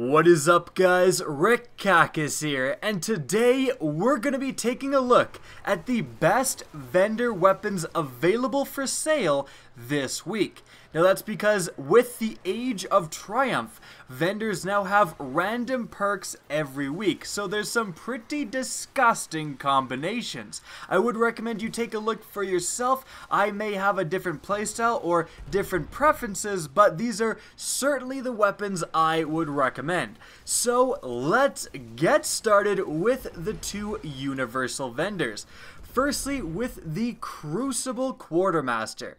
What is up, guys? Rick Kakis here, and today we're going to be taking a look at the best vendor weapons available for sale this week. Now that's because with the Age of Triumph, vendors now have random perks every week, so there's some pretty disgusting combinations. I would recommend you take a look for yourself. I may have a different playstyle or different preferences, but these are certainly the weapons I would recommend. So let's get started with the two universal vendors. Firstly, with the Crucible Quartermaster.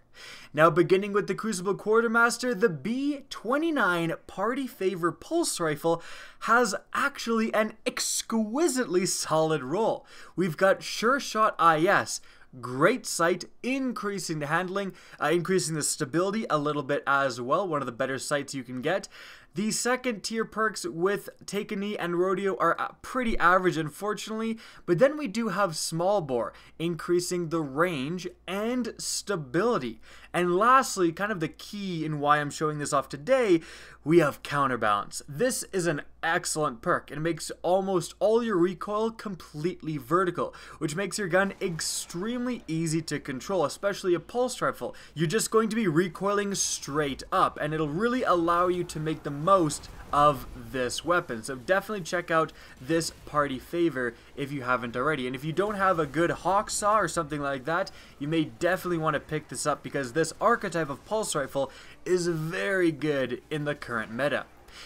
Now, beginning with the Crucible Quartermaster, the B29 Party Favor Pulse Rifle has actually an exquisitely solid roll. We've got Sure Shot IS, great sight, increasing the handling, increasing the stability a little bit as well, one of the better sights you can get. The second tier perks with Take a Knee and Rodeo are pretty average, unfortunately, but then we do have Small Bore, increasing the range and stability. And lastly, kind of the key in why I'm showing this off today, we have Counterbalance. This is an excellent perk. It makes almost all your recoil completely vertical, which makes your gun extremely easy to control, especially a pulse rifle. You're just going to be recoiling straight up, and it'll really allow you to make the most of this weapon. So definitely check out this Party Favor if you haven't already. And if you don't have a good hawk saw or something like that, you may definitely want to pick this up because this archetype of pulse rifle is very good in the current meta.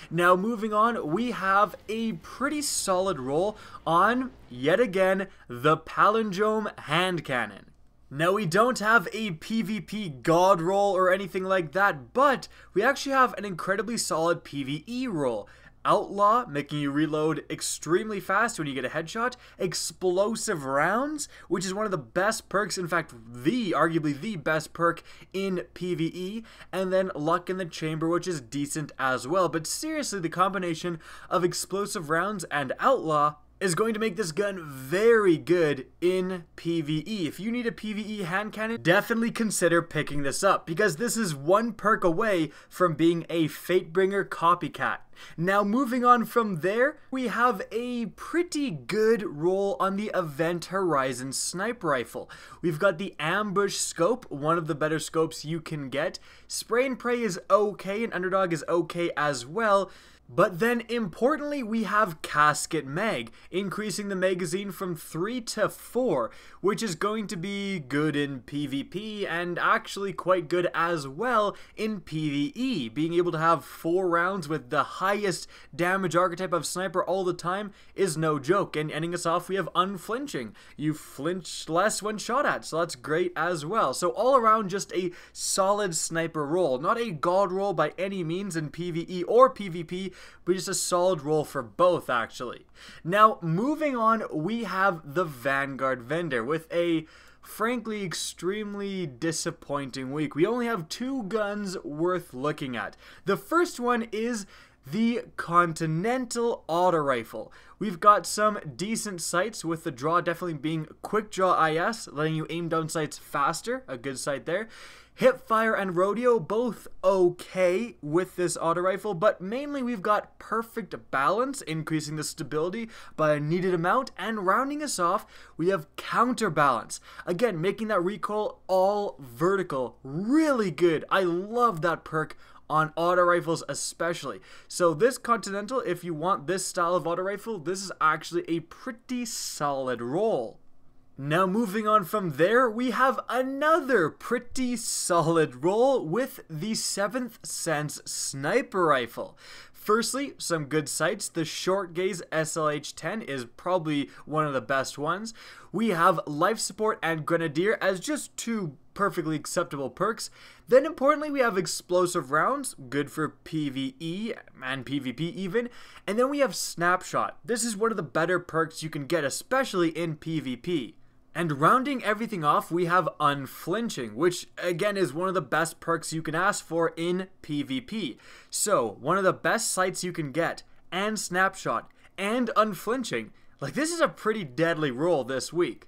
Now moving on, we have a pretty solid roll on, yet again, the Palindrome Hand Cannon. Now, we don't have a PvP god roll or anything like that, but we actually have an incredibly solid PvE roll. Outlaw, making you reload extremely fast when you get a headshot. Explosive Rounds, which is one of the best perks, in fact, arguably the best perk in PvE. And then Luck in the Chamber, which is decent as well. But seriously, the combination of Explosive Rounds and Outlaw is going to make this gun very good in PvE. If you need a PvE hand cannon, definitely consider picking this up because this is one perk away from being a Fatebringer copycat. Now moving on from there, we have a pretty good roll on the Event Horizon Sniper Rifle. We've got the Ambush Scope, one of the better scopes you can get. Spray and Pray is okay, and Underdog is okay as well. But then, importantly, we have Casket Mag, increasing the magazine from 3 to 4, which is going to be good in PvP and actually quite good as well in PvE. Being able to have 4 rounds with the highest damage archetype of sniper all the time is no joke. And ending us off, we have Unflinching. You flinch less when shot at, so that's great as well. So all around, just a solid sniper roll. Not a god roll by any means in PvE or PvP, but just a solid roll for both, actually. Now, moving on, we have the Vanguard vendor with a frankly extremely disappointing week. We only have 2 guns worth looking at. The first one is the Continental Auto Rifle. We've got some decent sights, with the draw definitely being Quick Draw IS, letting you aim down sights faster, a good sight there. Hipfire and Rodeo, both okay with this auto rifle, but mainly we've got Perfect Balance, increasing the stability by a needed amount, and rounding us off, we have Counterbalance. Again, making that recoil all vertical, really good. I love that perk on auto rifles especially. So this Continental, if you want this style of auto rifle, this is actually a pretty solid roll. Now moving on from there, we have another pretty solid roll with the 7th Sense Sniper Rifle. Firstly, some good sights. The Short Gaze SLH-10 is probably one of the best ones. We have Life Support and Grenadier as just 2 perfectly acceptable perks. Then importantly, we have Explosive Rounds, good for PvE and PvP even. And then we have Snapshot. This is one of the better perks you can get, especially in PvP. And rounding everything off, we have Unflinching, which again is one of the best perks you can ask for in PvP. So, one of the best sights you can get, and Snapshot, and Unflinching. Like, this is a pretty deadly roll this week.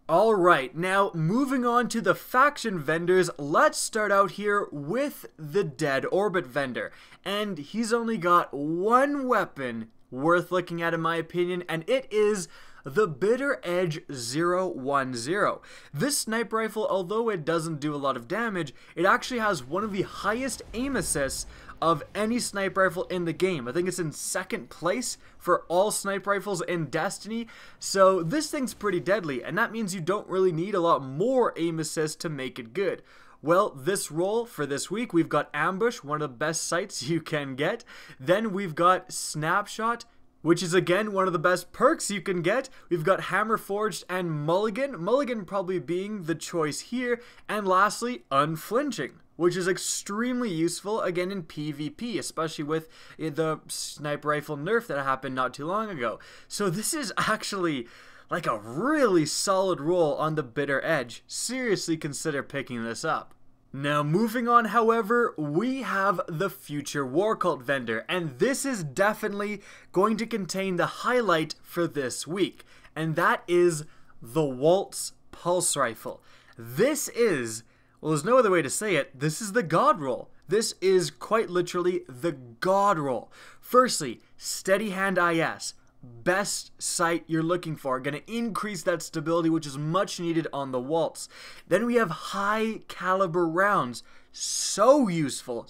Alright, now moving on to the faction vendors, let's start out here with the Dead Orbit vendor. And he's only got one weapon worth looking at in my opinion, and it is the Bitter Edge 010. This sniper rifle, although it doesn't do a lot of damage, it actually has one of the highest aim assists of any sniper rifle in the game. I think it's in second place for all sniper rifles in Destiny, so this thing's pretty deadly, and that means you don't really need a lot more aim assist to make it good. Well, this role for this week, we've got Ambush, one of the best sights you can get. Then we've got Snapshot, which is again one of the best perks you can get. We've got Hammer Forged and Mulligan, Mulligan probably being the choice here. And lastly, Unflinching, which is extremely useful again in PvP, especially with the sniper rifle nerf that happened not too long ago. So this is actually like a really solid roll on the Bitter Edge. Seriously consider picking this up. Now moving on, however, we have the Future War Cult vendor, and this is definitely going to contain the highlight for this week, and that is the Waltz Pulse Rifle. This is, well, there's no other way to say it, this is the God roll. This is quite literally the God roll. Firstly, Steady Hand IS. Best sight you're looking for, going to increase that stability, which is much needed on the Waltz. Then we have high caliber rounds, so useful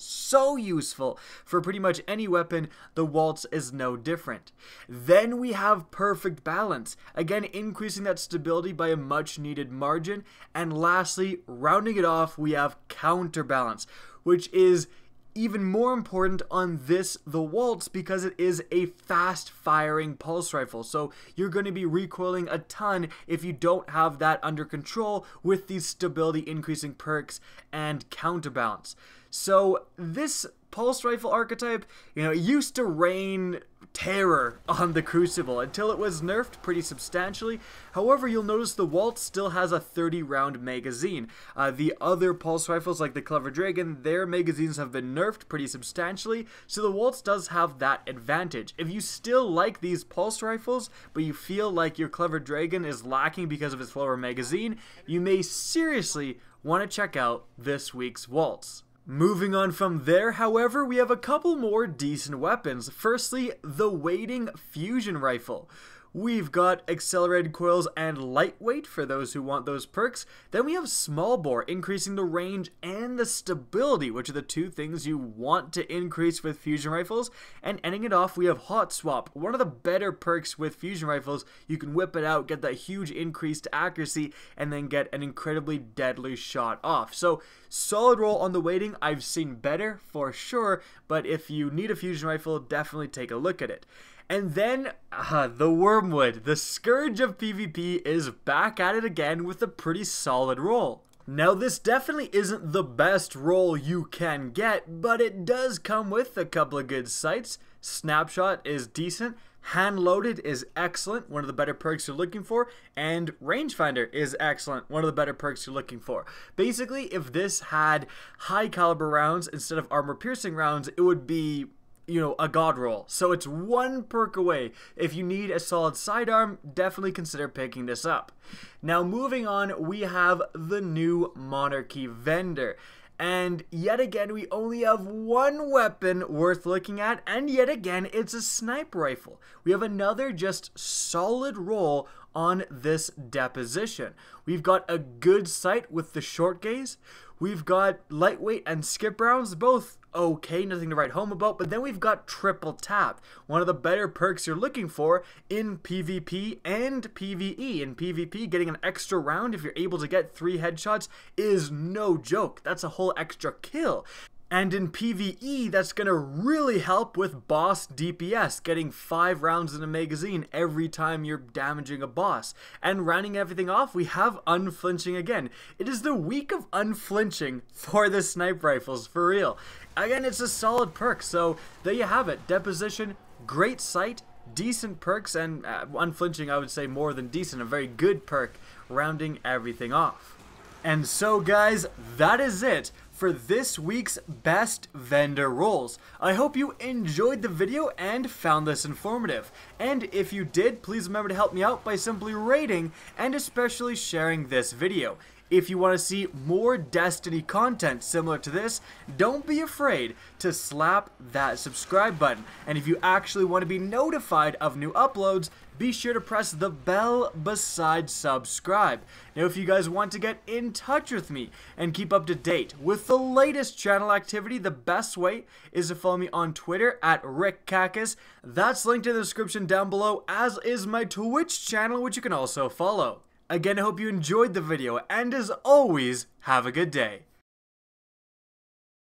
for pretty much any weapon. The Waltz is no different. Then we have Perfect Balance, again increasing that stability by a much needed margin. And lastly, rounding it off, we have Counterbalance, which is even more important on the Waltz because it is a fast firing pulse rifle, so you're going to be recoiling a ton if you don't have that under control with these stability increasing perks and Counterbalance. So this pulse rifle archetype, it used to reign terror on the Crucible until it was nerfed pretty substantially. However, you'll notice the Waltz still has a 30-round magazine. The other pulse rifles like the Clever Dragon, their magazines have been nerfed pretty substantially, so the Waltz does have that advantage. If you still like these pulse rifles, but you feel like your Clever Dragon is lacking because of its lower magazine, you may seriously want to check out this week's Waltz. Moving on from there, however, we have a couple more decent weapons. Firstly, the Waiting Fusion Rifle. We've got Accelerated Coils and Lightweight for those who want those perks. Then we have Small Bore, increasing the range and the stability, which are the two things you want to increase with fusion rifles. And ending it off, we have Hot Swap, one of the better perks with fusion rifles. You can whip it out, get that huge increased accuracy, and then get an incredibly deadly shot off. So, solid roll on the Waiting. I've seen better for sure, but if you need a fusion rifle, definitely take a look at it. And then, the Wormwood, the Scourge of PvP, is back at it again with a pretty solid roll. Now, this definitely isn't the best roll you can get, but it does come with a couple of good sights. Snapshot is decent, Hand Loaded is excellent, one of the better perks you're looking for, and Rangefinder is excellent, one of the better perks you're looking for. Basically, if this had high caliber rounds instead of armor piercing rounds, it would be, a God roll. So it's one perk away. If you need a solid sidearm, definitely consider picking this up. Now moving on, we have the new Monarchy vendor. And yet again, we only have one weapon worth looking at, and yet again, it's a sniper rifle. We have another just solid roll on this deposition. We've got a good sight with the short gaze. We've got lightweight and skip rounds, both okay, nothing to write home about, but then we've got triple tap, one of the better perks you're looking for in PvP and PvE. In PvP, getting an extra round if you're able to get 3 headshots is no joke. That's a whole extra kill. And in PvE, that's going to really help with boss DPS, getting 5 rounds in a magazine every time you're damaging a boss. And rounding everything off, we have Unflinching again. It is the week of Unflinching for the sniper rifles, for real. Again, it's a solid perk, so there you have it. Deposition, great sight, decent perks, and Unflinching, I would say more than decent, a very good perk, rounding everything off. And so guys, that is it for this week's best vendor roles. I hope you enjoyed the video and found this informative. And if you did, please remember to help me out by simply rating and especially sharing this video. If you want to see more Destiny content similar to this, don't be afraid to slap that subscribe button. And if you actually want to be notified of new uploads, be sure to press the bell beside subscribe. Now, if you guys want to get in touch with me and keep up to date with the latest channel activity, the best way is to follow me on Twitter at RickCacus. That's linked in the description down below, as is my Twitch channel, which you can also follow. Again, I hope you enjoyed the video, and as always, have a good day.